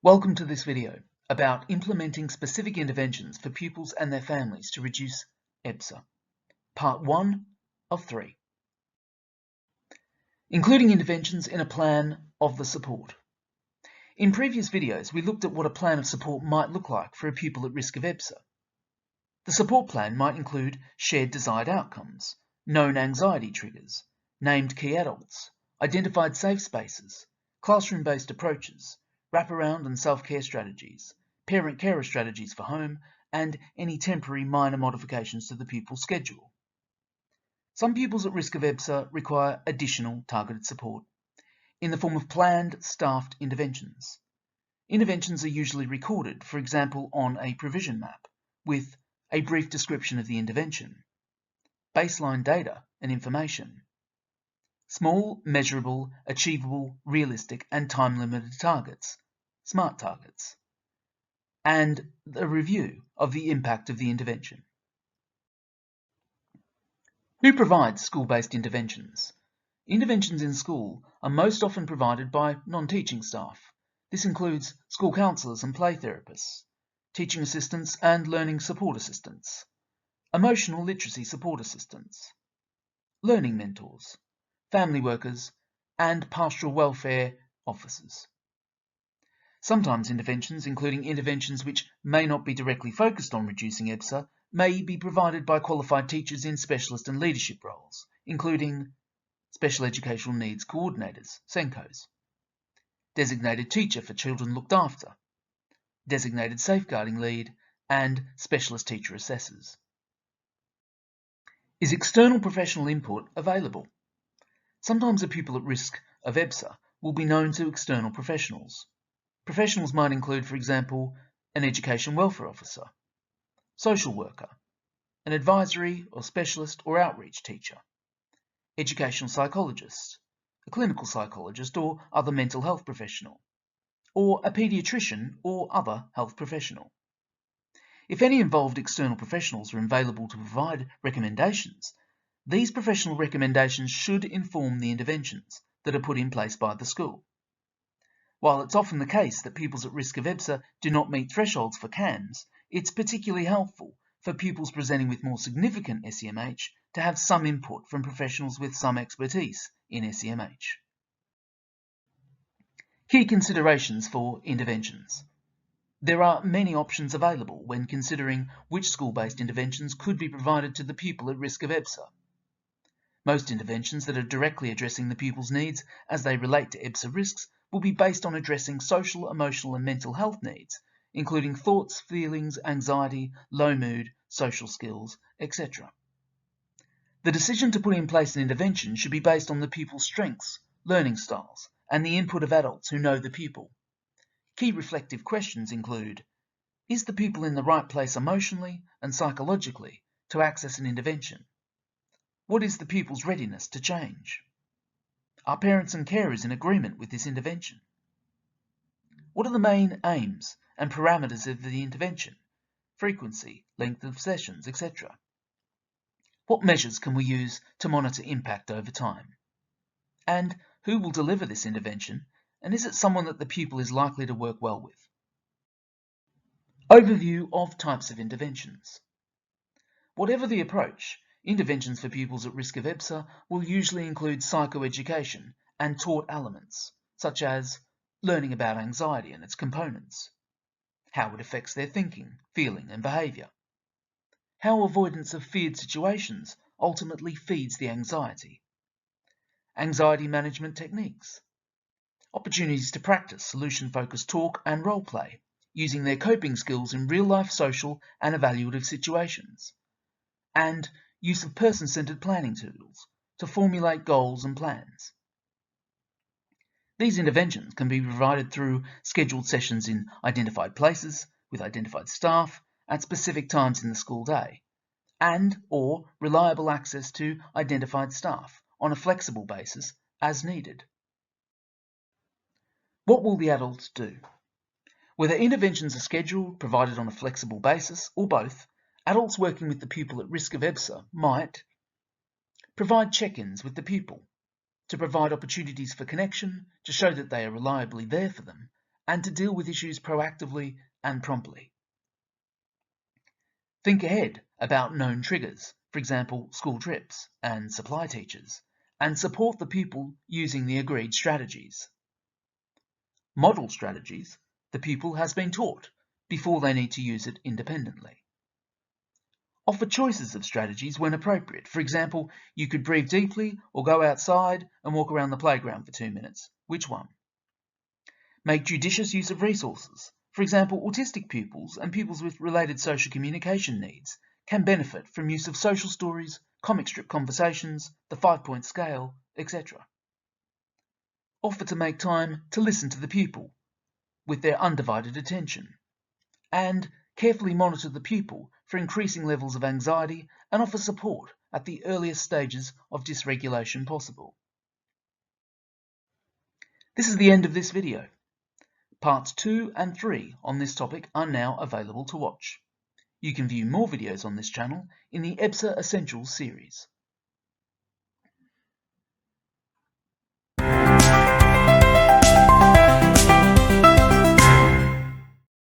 Welcome to this video about implementing specific interventions for pupils and their families to reduce EBSA, part 1 of 3. Including interventions in a plan of the support. In previous videos, we looked at what a plan of support might look like for a pupil at risk of EBSA. The support plan might include shared desired outcomes, known anxiety triggers, named key adults, identified safe spaces, classroom-based approaches, wraparound and self-care strategies, parent-carer strategies for home, and any temporary minor modifications to the pupil's schedule. Some pupils at risk of EBSA require additional targeted support in the form of planned, staffed interventions. Interventions are usually recorded, for example, on a provision map, with a brief description of the intervention, baseline data and information, small, measurable, achievable, realistic, and time-limited targets, SMART targets, and a review of the impact of the intervention. Who provides school-based interventions? Interventions in school are most often provided by non-teaching staff. This includes school counsellors and play therapists, teaching assistants and learning support assistants, emotional literacy support assistants, learning mentors, family workers, and pastoral welfare officers. Sometimes interventions, including interventions which may not be directly focused on reducing EBSA, may be provided by qualified teachers in specialist and leadership roles, including Special Educational Needs Coordinators, SENCOs, Designated Teacher for Children Looked After, Designated Safeguarding Lead, and Specialist Teacher Assessors. Is external professional input available? Sometimes a pupil at risk of EBSA will be known to external professionals. Professionals might include, for example, an education welfare officer, social worker, an advisory or specialist or outreach teacher, educational psychologist, a clinical psychologist or other mental health professional, or a paediatrician or other health professional. If any involved external professionals are available to provide recommendations, these professional recommendations should inform the interventions that are put in place by the school. While it's often the case that pupils at risk of EBSA do not meet thresholds for CAMS, it's particularly helpful for pupils presenting with more significant SEMH to have some input from professionals with some expertise in SEMH. Key considerations for interventions. There are many options available when considering which school-based interventions could be provided to the pupil at risk of EBSA. Most interventions that are directly addressing the pupil's needs as they relate to EBSA risks will be based on addressing social, emotional, and mental health needs, including thoughts, feelings, anxiety, low mood, social skills, etc. The decision to put in place an intervention should be based on the pupil's strengths, learning styles, and the input of adults who know the pupil. Key reflective questions include: is the pupil in the right place emotionally and psychologically to access an intervention? What is the pupil's readiness to change? Are parents and carers in agreement with this intervention? What are the main aims and parameters of the intervention? Frequency, length of sessions, etc. What measures can we use to monitor impact over time? And who will deliver this intervention, and is it someone that the pupil is likely to work well with? Overview of types of interventions. Whatever the approach, interventions for pupils at risk of EBSA will usually include psychoeducation and taught elements, such as learning about anxiety and its components, how it affects their thinking, feeling, and behaviour, how avoidance of feared situations ultimately feeds the anxiety, anxiety management techniques, opportunities to practice solution-focused talk and role-play, using their coping skills in real-life social and evaluative situations, and use of person-centered planning tools to formulate goals and plans. These interventions can be provided through scheduled sessions in identified places, with identified staff, at specific times in the school day, and/or reliable access to identified staff on a flexible basis as needed. What will the adults do? Whether interventions are scheduled, provided on a flexible basis, or both, adults working with the pupil at risk of EBSA might provide check-ins with the pupil to provide opportunities for connection, to show that they are reliably there for them, and to deal with issues proactively and promptly. Think ahead about known triggers, for example, school trips and supply teachers, and support the pupil using the agreed strategies. Model strategies the pupil has been taught before they need to use it independently. Offer choices of strategies when appropriate. For example, you could breathe deeply or go outside and walk around the playground for 2 minutes. Which one? Make judicious use of resources. For example, autistic pupils and pupils with related social communication needs can benefit from use of social stories, comic strip conversations, the 5-point scale, etc. Offer to make time to listen to the pupil with their undivided attention, and carefully monitor the pupil for increasing levels of anxiety and offer support at the earliest stages of dysregulation possible. This is the end of this video. Parts 2 and 3 on this topic are now available to watch. You can view more videos on this channel in the EBSA Essentials series.